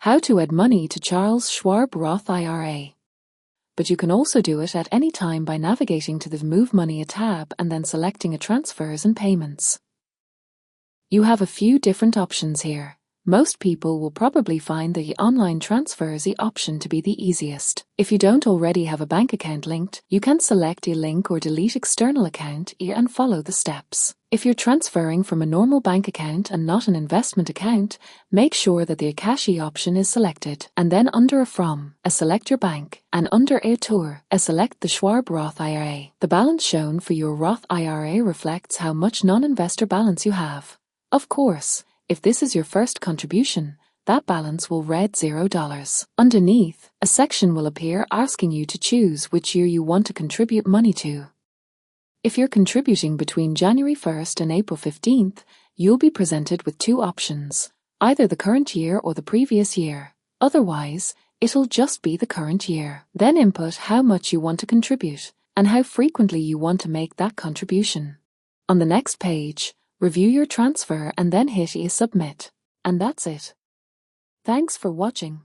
How to add money to Charles Schwab Roth IRA. But you can also do it at any time by navigating to the Move Money tab and then selecting a Transfers and Payments. You have a few different options here. Most people will probably find the online transfers option to be the easiest. If you don't already have a bank account linked, you can select a link or delete external account and follow the steps. If you're transferring from a normal bank account and not an investment account, make sure that the Akashi option is selected, and then under From, select your bank, and under Tour, select the Schwab Roth IRA. The balance shown for your Roth IRA reflects how much non-investor balance you have. Of course, if this is your first contribution, that balance will read $0. Underneath, a section will appear asking you to choose which year you want to contribute money to. If you're contributing between January 1st and April 15th, you'll be presented with two options, either the current year or the previous year. Otherwise, it'll just be the current year. Then input how much you want to contribute and how frequently you want to make that contribution. On the next page, review your transfer and then hit Submit. And that's it. Thanks for watching.